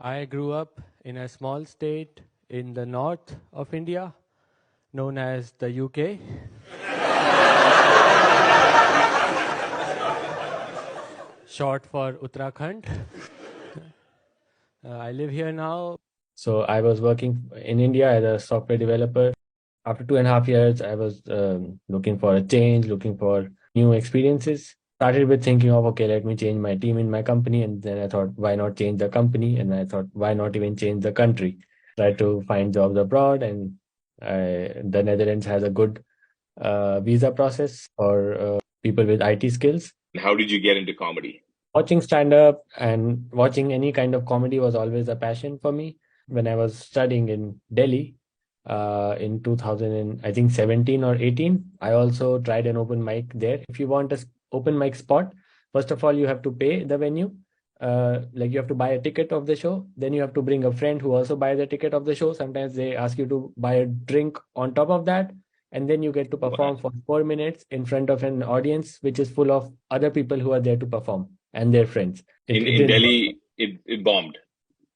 I grew up in a small state in the north of India, known as the UK. Short for Uttarakhand. I live here now. So I was working in India as a software developer. After 2.5 years, I was looking for a change, looking for new experiences. Started with thinking of, okay, let me change my team in my company. And then I thought, why not change the company? And I thought, why not even change the country? Try to find jobs abroad. And the Netherlands has a good visa process for people with IT skills. How did you get into comedy? Watching stand-up and watching any kind of comedy was always a passion for me. When I was studying in Delhi in 2017 or 18, I also tried an open mic there. If you want an open mic spot, first of all, you have to pay the venue. Like you have to buy a ticket of the show. Then you have to bring a friend who also buys the ticket of the show. Sometimes they ask you to buy a drink on top of that. And then you get to perform for 4 minutes in front of an audience, which is full of other people who are there to perform and their friends. In Delhi, it bombed.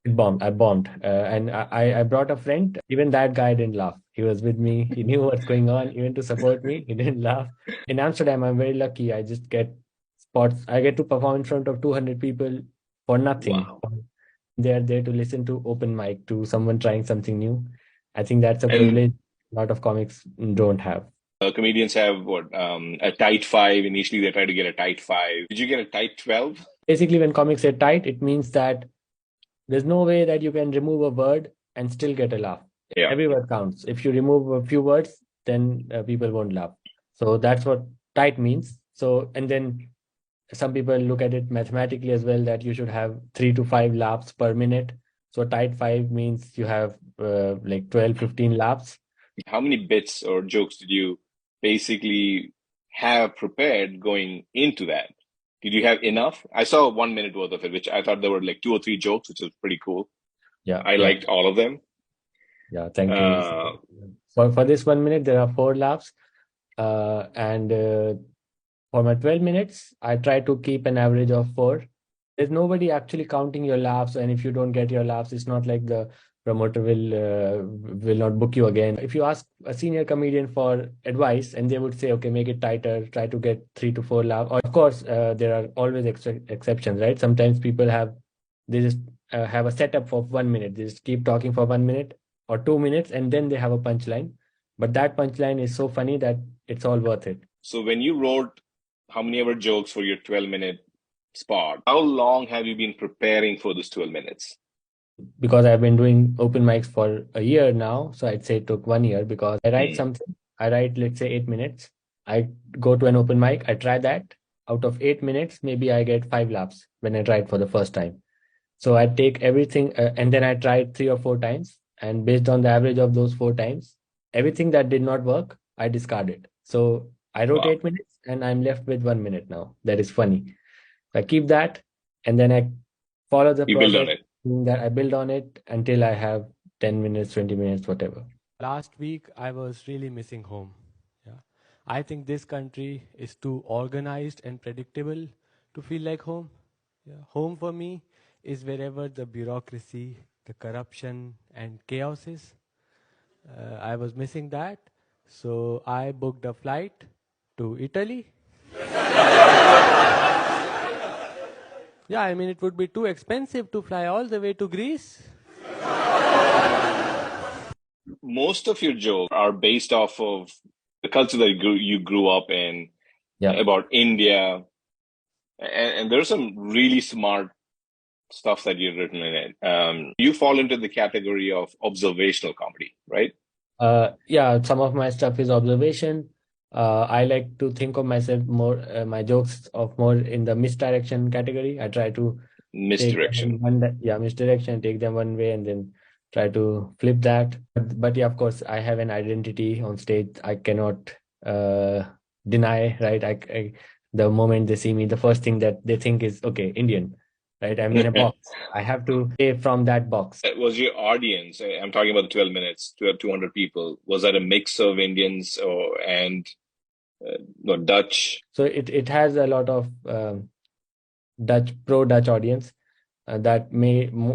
It bombed. I bombed. And I brought a friend. Even that guy didn't laugh. He was with me. He knew what's going on. Even to support me, he didn't laugh. In Amsterdam, I'm very lucky. I just get spots. I get to perform in front of 200 people for nothing. Wow. They're there to listen to open mic, to someone trying something new. I think that's a privilege a lot of comics don't have. Comedians have a tight 5. Initially, they try to get a tight 5. Did you get a tight 12? Basically, when comics say tight, it means that there's no way that you can remove a word and still get a laugh. Yeah. Every word counts. If you remove a few words, then people won't laugh. So that's what tight means. So, and then some people look at it mathematically as well, that you should have 3 to 5 laughs per minute. So tight 5 means you have like 12, 15 laughs. How many bits or jokes did you basically have prepared going into that? Did you have enough? I saw 1 minute worth of it, which I thought there were like 2 or 3 jokes, which was pretty cool. Yeah. I liked all of them. Yeah, thank you. For this 1 minute, there are 4 laughs. And for my 12 minutes, I try to keep an average of 4. There's nobody actually counting your laughs. And if you don't get your laughs, it's not like the promoter will not book you again. If you ask a senior comedian for advice, and they would say, okay, make it tighter, try to get 3 to 4 laughs. Of course, there are always exceptions, right? Sometimes people they just have a setup for 1 minute. They just keep talking for 1 minute or 2 minutes, and then they have a punchline. But that punchline is so funny that it's all worth it. So when you wrote how many ever jokes for your 12-minute spot, how long have you been preparing for this 12 minutes? Because I've been doing open mics for a year now, so I'd say it took 1 year, because I write something. I write, let's say, 8 minutes. I go to an open mic. I try that. Out of 8 minutes, maybe I get 5 laughs when I try it for the first time. So I take everything and then I try it 3 or 4 times. And based on the average of those 4 times, everything that did not work, I discard it. So I wrote 8 minutes and I'm left with 1 minute now. That is funny. I keep that and then I follow the process. Build on it. That I build on it until I have 10 minutes, 20 minutes, whatever. Last week, I was really missing home. Yeah, I think this country is too organized and predictable to feel like home. Yeah, home for me is wherever the bureaucracy, the corruption, and chaos is. I was missing that, so I booked a flight to Italy. Yeah, I mean, it would be too expensive to fly all the way to Greece. Most of your jokes are based off of the culture that you grew up in, about India. And there's some really smart stuff that you've written in it. You fall into the category of observational comedy, right? Yeah, some of my stuff is observation. I like to think of myself more, my jokes of more in the misdirection category. I try to misdirection. Misdirection, take them one way and then try to flip that. But yeah, of course, I have an identity on stage. I cannot deny, right? The moment they see me, the first thing that they think is, okay, Indian, right? I'm in a box. I have to stay from that box. Was your audience, I'm talking about the 12 minutes, 200 people, was that a mix of Indians and Dutch? So it has a lot of pro-Dutch audience. that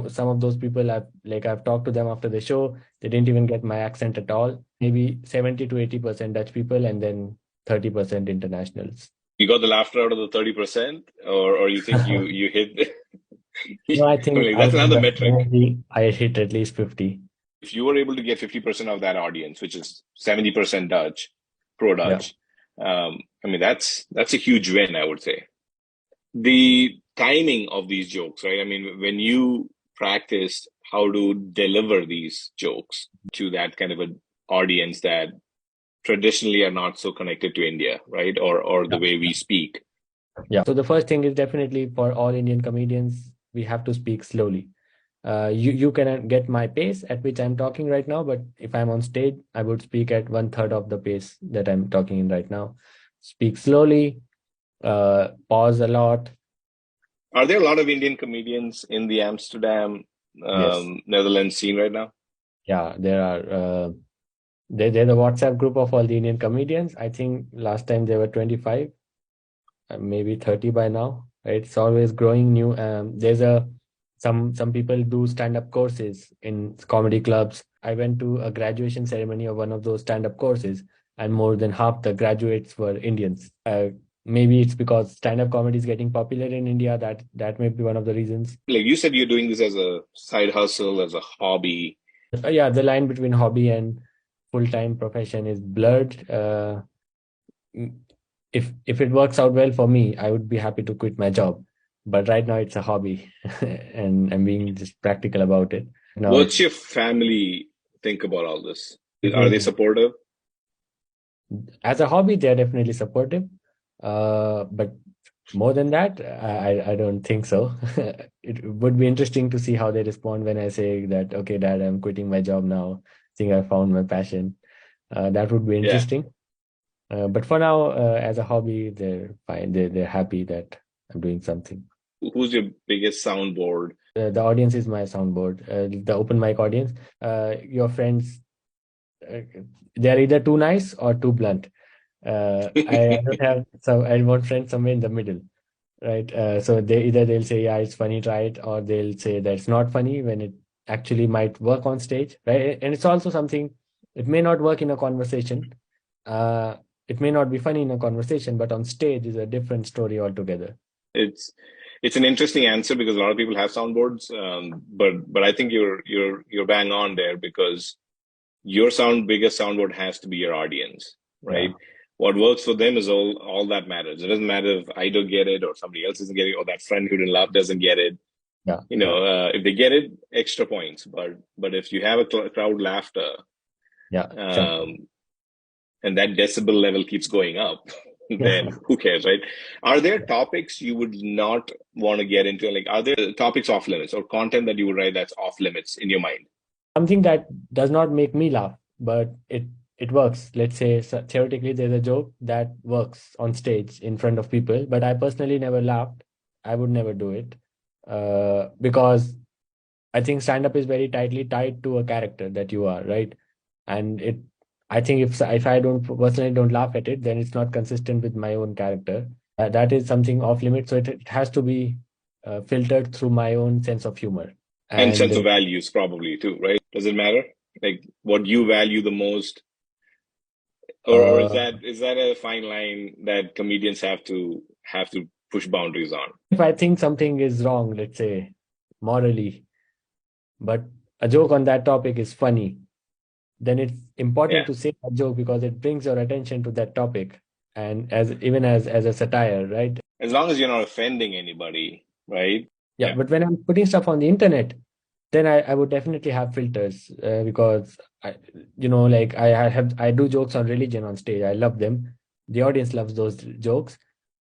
some of those people I've talked to them after the show, they didn't even get my accent at all. Maybe 70 to 80% Dutch people, and then 30% internationals. You got the laughter out of the 30%, or you think you hit? No, I think That's another metric. I hit at least 50. If you were able to get 50% of that audience, which is 70% Dutch, pro-Dutch, that's a huge win, I would say. The timing of these jokes, right? I mean, when you practice how to deliver these jokes to that kind of an audience that traditionally are not so connected to India, right? Or the way we speak. Yeah. So the first thing is definitely for all Indian comedians, we have to speak slowly. You can get my pace at which I'm talking right now, but if I'm on stage, I would speak at 1/3 of the pace that I'm talking in right now. Speak slowly, pause a lot. Are there a lot of Indian comedians in the Amsterdam, Yes. Netherlands scene right now? Yeah, there are. They're the WhatsApp group of all the Indian comedians. I think last time there were 25, maybe 30 by now. Right? It's always growing new. There's some people do stand-up courses in comedy clubs. I went to a graduation ceremony of one of those stand-up courses, and more than half the graduates were Indians. Maybe it's because stand-up comedy is getting popular in India. That may be one of the reasons. Like you said, you're doing this as a side hustle, as a hobby. Yeah, the line between hobby and full-time profession is blurred. If it works out well for me, I would be happy to quit my job. But right now it's a hobby, and I'm being just practical about it. Now, what's your family think about all this? Are they supportive? As a hobby, they're definitely supportive. But more than that, I don't think so. It would be interesting to see how they respond when I say that, okay, Dad, I'm quitting my job now. I think I found my passion. That would be interesting. But for now, as a hobby, they're fine. They're happy that I'm doing something. Who's your biggest soundboard? The audience is my soundboard. The open mic audience. Your friends, they're either too nice or too blunt. I don't have I want friends somewhere in the middle, right? So they'll say, yeah, it's funny, try it, or they'll say that it's not funny when it actually might work on stage, right? And it's also something, it may not work in a conversation. It may not be funny in a conversation, but on stage is a different story altogether. It's an interesting answer because a lot of people have soundboards, but I think you're bang on there because your biggest soundboard has to be your audience, right? Yeah. What works for them is all that matters. It doesn't matter if I don't get it or somebody else isn't getting it or that friend who didn't laugh doesn't get it. Yeah. If they get it, extra points. But if you have a crowd laughter, and that decibel level keeps going up, then who cares, right? Are there topics you would not want to get into? Like, are there topics off limits or content that you would write that's off limits in your mind? Something that does not make me laugh, but it works. Let's say theoretically there's a joke that works on stage in front of people, but I personally never laughed. I would never do it because I think stand-up is very tightly tied to a character that you are, right? And I think if I don't personally don't laugh at it, then it's not consistent with my own character. That is something off limit. So it has to be filtered through my own sense of humor. And sense of values probably too, right? Does it matter? Like what you value the most? Or is that a fine line that comedians have to push boundaries on? If I think something is wrong, let's say morally, but a joke on that topic is funny, then it's important to say a joke because it brings your attention to that topic, and as a satire, right? As long as you're not offending anybody, right? Yeah. But when I'm putting stuff on the internet, then I would definitely have filters because I do jokes on religion on stage. I love them. The audience loves those jokes.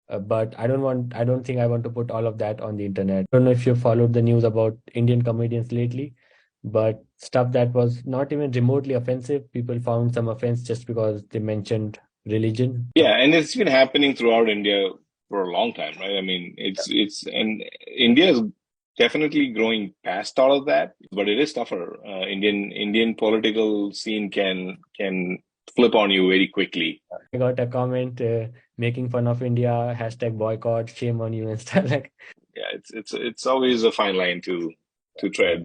But I don't think I want to put all of that on the internet. I don't know if you followed the news about Indian comedians lately, but stuff that was not even remotely offensive, people found some offense just because they mentioned religion. Yeah, and it's been happening throughout India for a long time, right? I mean, and India is definitely growing past all of that, but it is tougher. Indian political scene can flip on you very quickly. I got a comment making fun of India, hashtag boycott, shame on you and stuff like. yeah, it's always a fine line to tread.